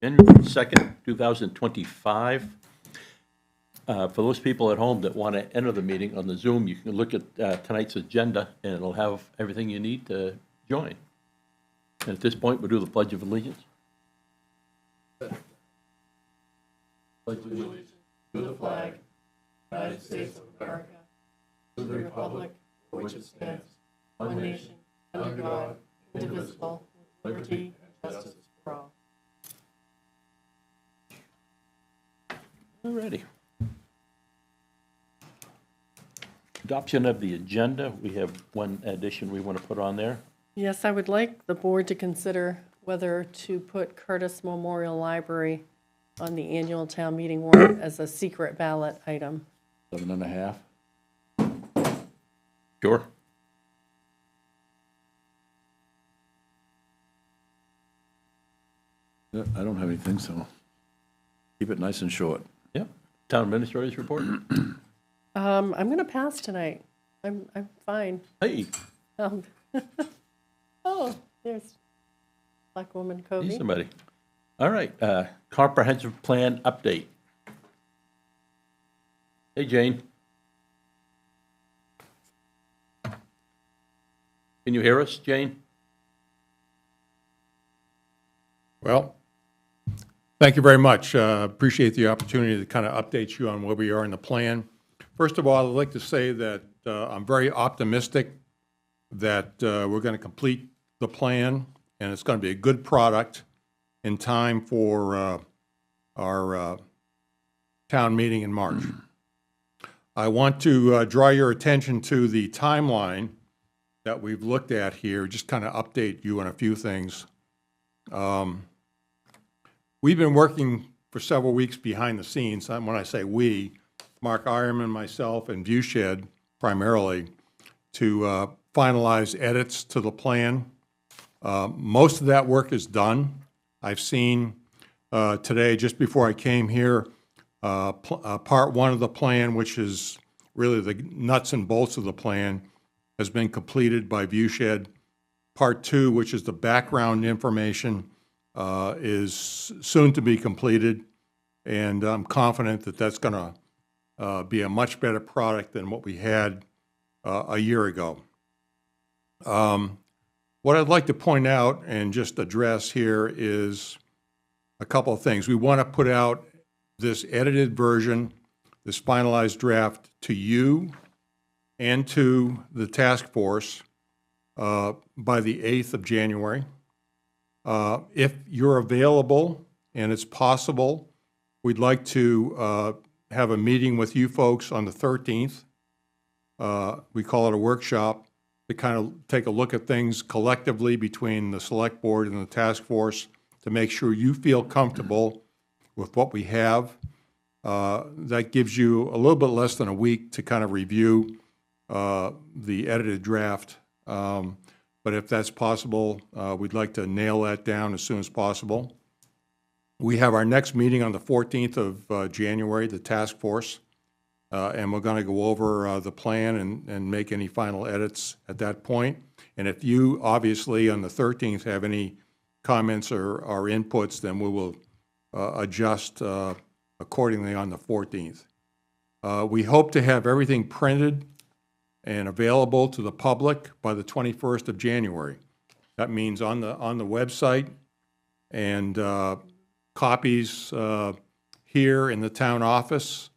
January 2nd, 2025. For those people at home that want to enter the meeting on the Zoom, you can look at tonight's agenda, and it'll have everything you need to join. And at this point, we'll do the Pledge of Allegiance. Pledge allegiance to the flag, United States of America, to the republic for which it stands, one nation, under God, indivisible, with liberty and justice for all. All righty. Adoption of the agenda. We have one addition we want to put on there. Yes, I would like the board to consider whether to put Curtis Memorial Library on the annual town meeting warrant as a secret ballot item. 7.5. Sure. Yeah, I don't have anything, so keep it nice and short. Yeah. Town Administrator's report. I'm going to pass tonight. I'm fine. Hey, Oh, there's Black Woman he's Covey. somebody. All right. Comprehensive plan update. Hey, Jane. Can you hear us, Jane? Well, thank you very much. Appreciate the opportunity to kind of update you on where we are in the plan. First of all, I'd like to say that I'm very optimistic that we're going to complete the plan, and it's going to be a good product in time for our town meeting in March. I want to draw your attention to the timeline that we've looked at here, just kind of update you on a few things. We've been working for several weeks behind the scenes. When I say we, Mark Ironman, myself, and Viewshed primarily, to finalize edits to the plan. Most of that work is done. I've seen today, just before I came here, part one of the plan, which is really the nuts and bolts of the plan, has been completed by Viewshed. Part two, which is the background information, is soon to be completed, and I'm confident that that's going to be a much better product than what we had a year ago. What I'd like to point out and just address here is a couple of things. We want to put out this edited version, this finalized draft, to you and to the task force by the 8th of January. If you're available and it's possible, we'd like to have a meeting with you folks on the 13th. We call it a workshop to kind of take a look at things collectively between the select board and the task force to make sure you feel comfortable with what we have. That gives you a little bit less than a week to kind of review the edited draft. But if that's possible, we'd like to nail that down as soon as possible. We have our next meeting on the 14th of January, the task force, and we're going to go over the plan and make any final edits at that point. And if you, obviously, on the 13th have any comments or inputs, then we will adjust accordingly on the 14th. We hope to have everything printed and available to the public by the 21st of January. That means on the website and copies here in the town office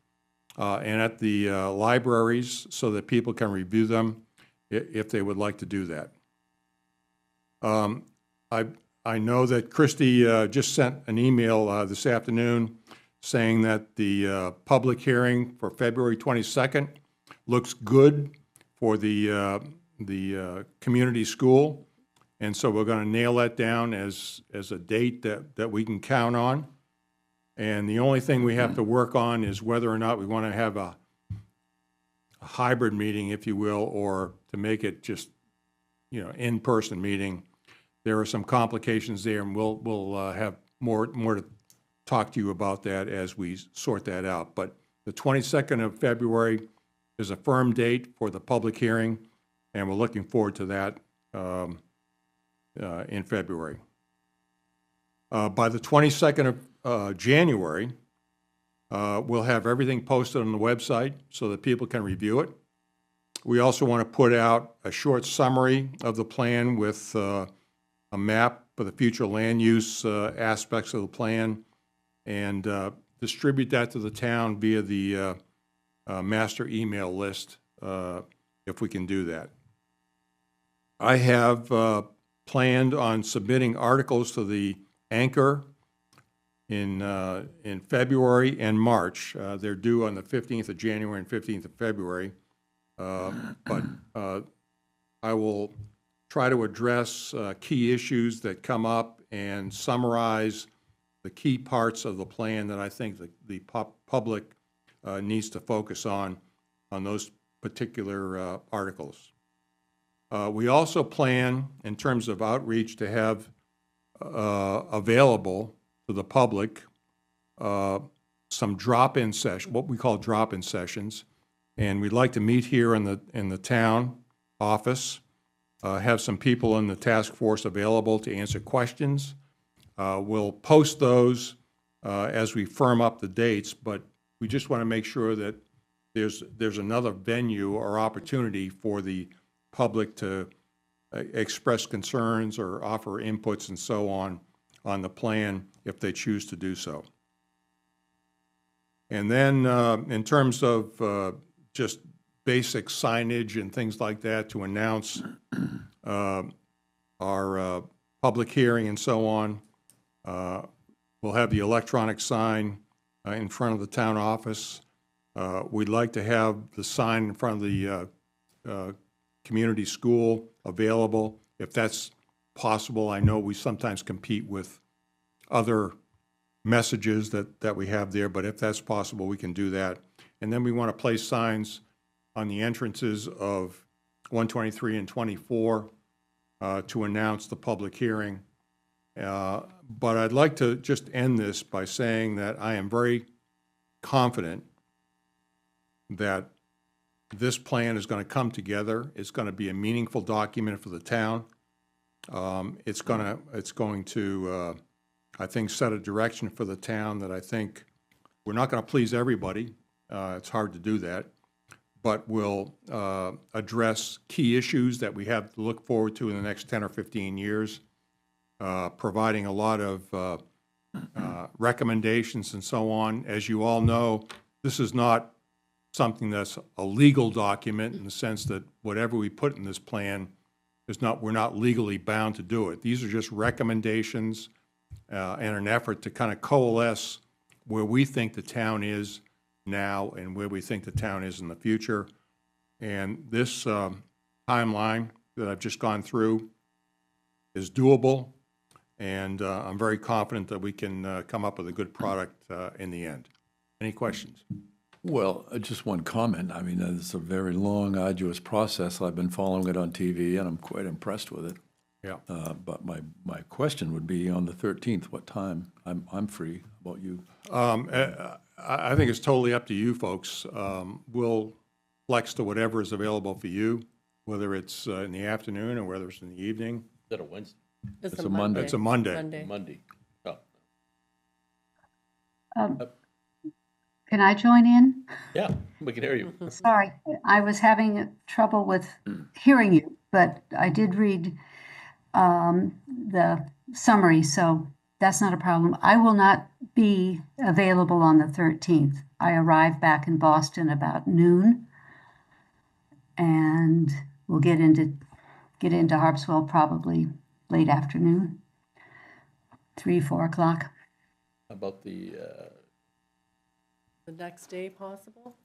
and at the libraries so that people can review them if they would like to do that. I know that Christy just sent an email this afternoon saying that the public hearing for February 22nd looks good for the community school. And so we're going to nail that down as a date that we can count on. And the only thing we have to work on is whether or not we want to have a hybrid meeting, if you will, or to make it just, in-person meeting. There are some complications there, and we'll have more to talk to you about that as we sort that out. But the 22nd of February is a firm date for the public hearing, and we're looking forward to that in February. By the 22nd of January, we'll have everything posted on the website so that people can review it. We also want to put out a short summary of the plan with a map for the future land use aspects of the plan, and distribute that to the town via the master email list, if we can do that. I have planned on submitting articles to the Anchor in February and March. They're due on the 15th of January and 15th of February. But I will try to address key issues that come up and summarize the key parts of the plan that I think the public needs to focus on those particular articles. We also plan, in terms of outreach, to have available to the public some drop-in sessions, what we call drop-in sessions, and we'd like to meet here in the town office, have some people in the task force available to answer questions. We'll post those as we firm up the dates, but we just want to make sure that there's another venue or opportunity for the public to express concerns or offer inputs and so on the plan if they choose to do so. And then in terms of just basic signage and things like that to announce our public hearing and so on, we'll have the electronic sign in front of the town office. We'd like to have the sign in front of the community school available if that's possible. I know we sometimes compete with other messages that we have there, but if that's possible, we can do that. And then we want to place signs on the entrances of 123 and 24 to announce the public hearing. But I'd like to just end this by saying that I am very confident that this plan is going to come together. It's going to be a meaningful document for the town. It's going to I think, set a direction for the town that I think we're not going to please everybody. It's hard to do that, but we'll address key issues that we have to look forward to in the next 10 or 15 years, providing a lot of recommendations and so on. As you all know, this is not something that's a legal document in the sense that whatever we put in this plan we're not legally bound to do it. These are just recommendations and an effort to kind of coalesce where we think the town is now and where we think the town is in the future. And this timeline that I've just gone through is doable, and I'm very confident that we can come up with a good product in the end. Any questions? Well, just one comment. I mean, it's a very long, arduous process. I've been following it on TV, and I'm quite impressed with it. Yeah. But my question would be on the 13th, what time? I'm free. How about you? I think it's totally up to you folks. We'll flex to whatever is available for you, whether it's in the afternoon or whether it's in the evening. Is that a Wednesday? It's a Monday. It's a Monday. Monday. Oh, Can I join in? yeah, we can hear you. Sorry, I was having trouble with hearing you, but I did read the summary, so that's not a problem. I will not be available on the 13th. I arrive back in Boston about noon, and we'll get into Harpswell probably late afternoon, 3, 4 o'clock. How about the next day possible?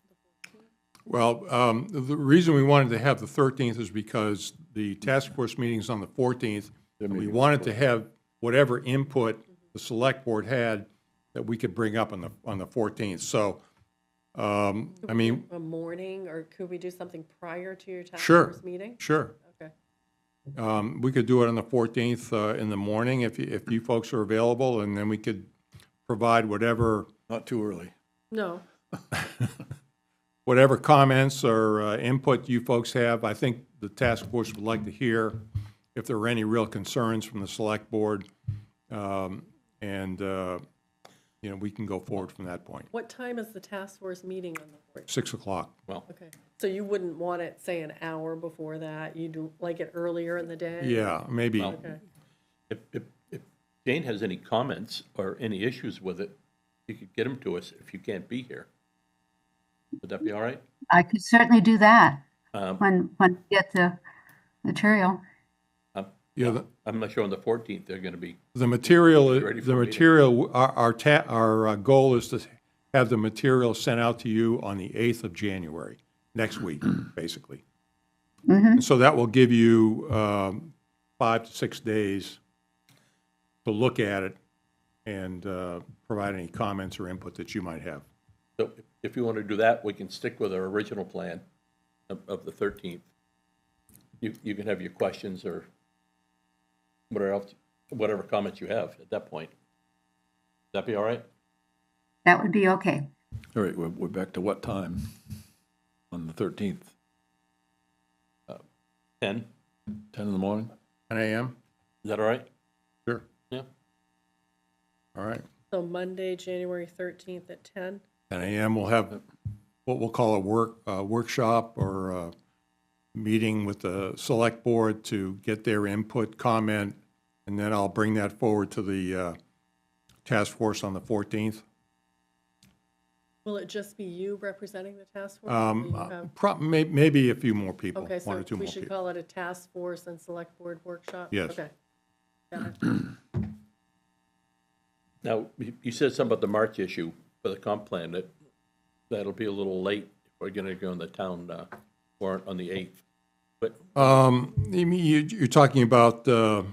Well, the reason we wanted to have the 13th is because the task force meeting's on the 14th. And we wanted to have whatever input the select board had that we could bring up on the 14th. So, I mean, A morning, or could we do something prior to your task Sure. force meeting? sure. Okay. We could do it on the 14th in the morning if you folks are available, and then we could provide whatever Not too early. No. whatever comments or input you folks have. I think the task force would like to hear if there are any real concerns from the select board. and, we can go forward from that point. What time is the task force meeting on the board? 6 o'clock. Well, Okay, so you wouldn't want it, say, an hour before that? You'd like it earlier in the day? Yeah, maybe. Well, Okay. if Jane has any comments or any issues with it, you could get them to us if you can't be here. Would that be all right? I could certainly do that Um, when we get the material. Yeah, I'm not sure on the 14th they're going to be. the material, Ready for a meeting. our goal is to have the material sent out to you on the 8th of January, next week, basically. And so that will give you 5 to 6 days to look at it and provide any comments or input that you might have. So if you want to do that, we can stick with our original plan of the 13th. You can have your questions or whatever comments you have at that point. Would that be all right? That would be okay. All right, we're back to what time on the 13th? 10? 10 in the morning? 10 a.m.? Is that all right? Sure. Yeah. All right. So Monday, January 13th at 10? 10 a.m. We'll have what we'll call a workshop or a meeting with the select board to get their input, comment, and then I'll bring that forward to the task force on the 14th. Will it just be you representing the task force? Or you have- Maybe a few more people, Okay, one so or two we more should people. call it a task force and select board workshop? Yes. Okay. Got it. Now, you said something about the March issue for the comp plan, that'll be a little late if we're going to go on the town warrant on the 8th. But You mean you're talking about the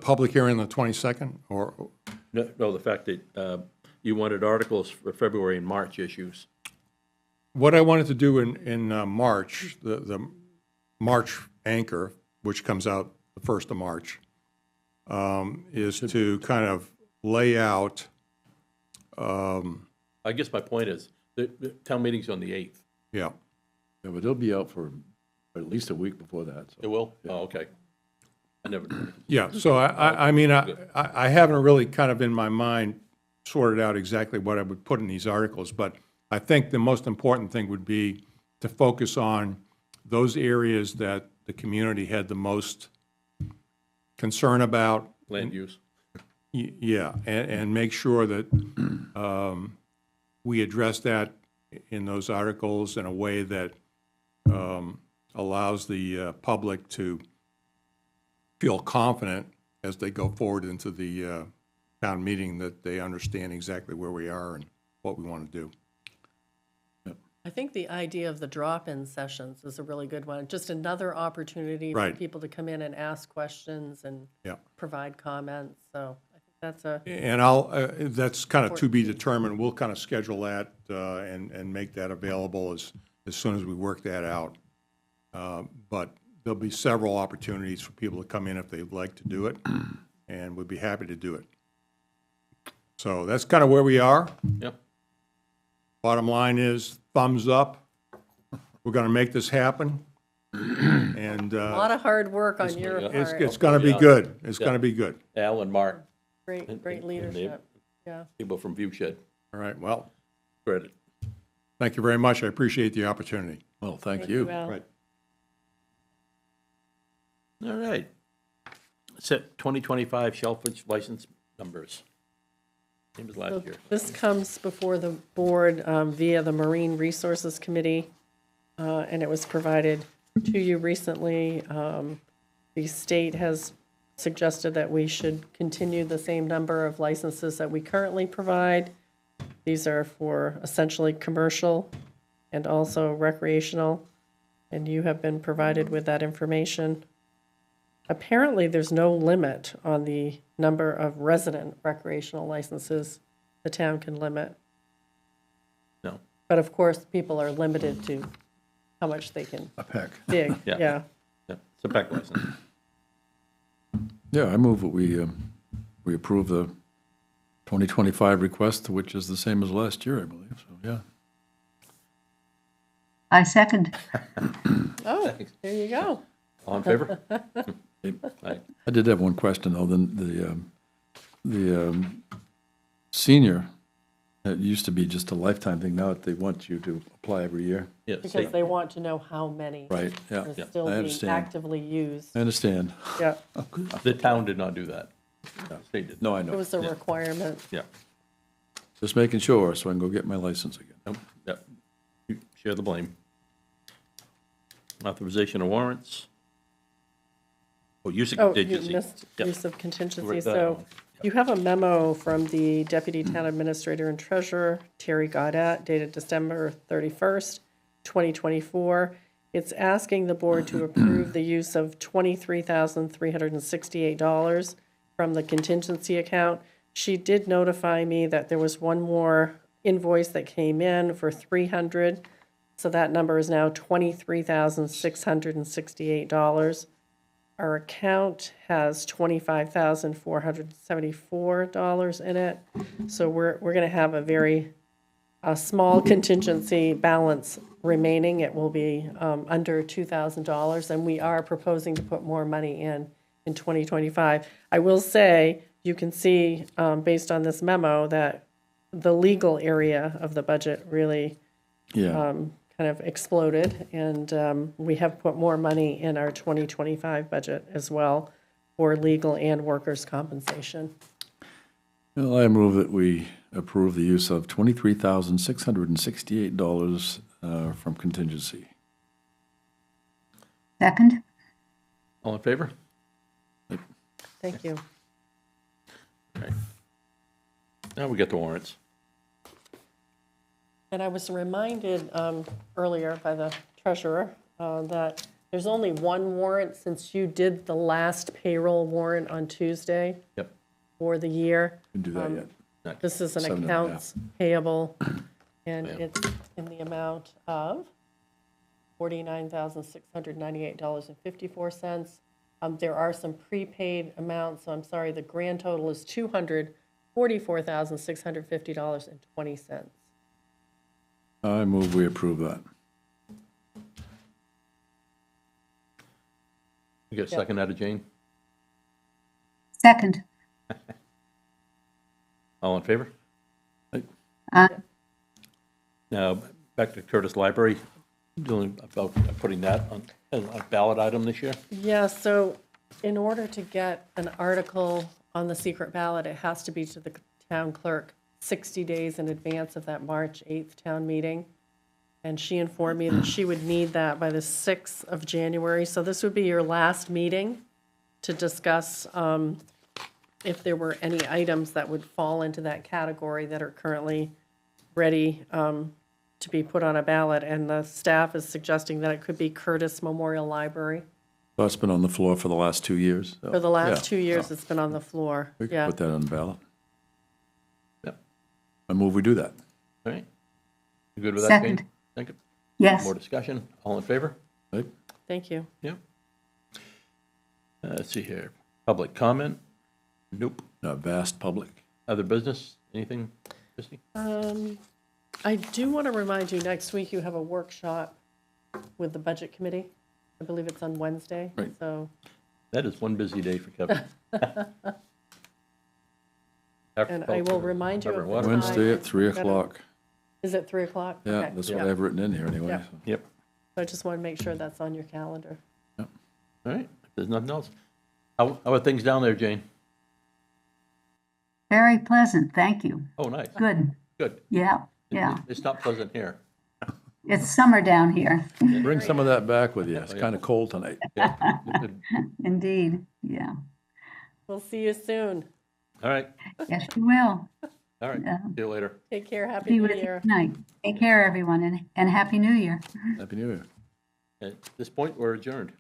public hearing on the 22nd, or? no, the fact that you wanted articles for February and March issues. What I wanted to do in March, the March anchor, which comes out the 1st of March, is to kind of lay out, I guess my point is, the town meeting's on the 8th. yeah, Yeah, but they'll be out for at least a week before that. It So. will? Oh, okay. I never, yeah. So I mean, I haven't really kind of in my mind sorted out exactly what I would put in these articles, but I think the most important thing would be to focus on those areas that the community had the most concern about. land use. Yeah, and make sure that we address that in those articles in a way that allows the public to feel confident as they go forward into the town meeting that they understand exactly where we are and what we want to do. I think the idea of the drop-in sessions is a really good one. Just another opportunity for Right. people to come in and ask questions and Yeah. provide comments. So I think that's a, And that's kind of to be determined. We'll kind of schedule that and make that available as soon as we work that out. But there'll be several opportunities for people to come in if they'd like to do it, and we'd be happy to do it. So that's kind of where we are. Yep. Bottom line is, thumbs up. We're going to make this happen. And a lot of hard work on your it's part. going to be good. It's going to be good. Al and Mark, Great and they- leadership. Yeah. people from Viewshed, All right, well, credit. thank you very much. I appreciate the opportunity. Well, thank you. Al. Right. All right. Set 2025 shellfish license numbers. Same as So last year. this comes before the board via the Marine Resources Committee, and it was provided to you recently. The state has suggested that we should continue the same number of licenses that we currently provide. These are for essentially commercial and also recreational, and you have been provided with that information. Apparently, there's no limit on the number of resident recreational licenses the town can limit. No. But of course, people are limited to how much they can A peck. dig, Yeah. yeah. Yeah, it's a peck license. Yeah, I move that we approve the 2025 request, which is the same as last year, I believe. So, yeah. I second. Oh, there you go. All in favor? Aye. I did have one question, though. the senior, it used to be just a lifetime thing. Now they want you to apply every year. Yeah, Because state, they want to know how many Right, yeah. are Yeah. still I being understand. actively used. I understand. Yeah, the town did not do that. State did. No, I it know. was a requirement. Yeah. Just making sure so I can go get my license again. Nope, yeah. You share the blame. Authorization of warrants. Oh, use of Oh, you contingency. missed Yep. use of contingency. Wrote that So down. you have a memo from the Deputy Town Administrator and Treasurer, Terry Gaudet, dated December 31st, 2024. It's asking the board to approve the use of $23,368 from the contingency account. She did notify me that there was one more invoice that came in for $300, so that number is now $23,668. Our account has $25,474 in it, so we're going to have a small contingency balance remaining. It will be under $2,000, and we are proposing to put more money in 2025. I will say, you can see, based on this memo, that the legal area of the budget really Yeah. kind of exploded, and we have put more money in our 2025 budget as well for legal and workers' compensation. Well, I move that we approve the use of $23,668 from contingency. Second? All in favor? Thank you. Okay. Now we get the warrants. And I was reminded earlier by the treasurer that there's only one warrant since you did the last payroll warrant on Tuesday Yep. for the year. Didn't do that yet. This is an 7.5. accounts payable, and Yeah. it's in the amount of $49,698.54. There are some prepaid amounts, so I'm sorry, the grand total is $244,650.20. I move we approve that. You get a second out of Jane? Second. All in favor? Uh, Now, back to Curtis Library, dealing about putting that on a ballot item this year. Yeah, so in order to get an article on the secret ballot, it has to be to the town clerk 60 days in advance of that March 8th town meeting. And she informed me that she would need that by the 6th of January. So this would be your last meeting to discuss if there were any items that would fall into that category that are currently ready to be put on a ballot. And the staff is suggesting that it could be Curtis Memorial Library. That's been on the floor for the last 2 years. so, For the last yeah. 2 years, it's been on the floor. We can Yeah. put that on the ballot. Yep. I move we do that. All right. You good with that, Jane? Second. Second. yes. More discussion? All in favor? Right? Thank you. Yep. Let's see here. Public comment? Nope. A vast public. Other business? Anything, Christie? I do want to remind you, next week you have a workshop with the Budget Committee. I believe it's on Wednesday. Right. So, That is one busy day for Kevin. and I will remind you of the Water. time. Wednesday at 3 o'clock. Is it 3 o'clock? Yeah, Okay. that's what I have written in here anyway. Yeah. so. Yep. So I just want to make sure that's on your calendar. All right. If there's nothing else. How are things down there, Jane? Very pleasant, thank you. Oh, nice. Good, Good. yeah, yeah. It's not pleasant here. It's summer down here, Bring some of that back with you. It's kind of cold tonight. Yeah. Good. indeed, yeah. We'll see you soon. All right. Yes, you will. All right. Yeah. See you later. Take care. Happy Be New with you Year. tonight. Take care, everyone, and Happy New Year. Happy New Year. At this point, we're adjourned.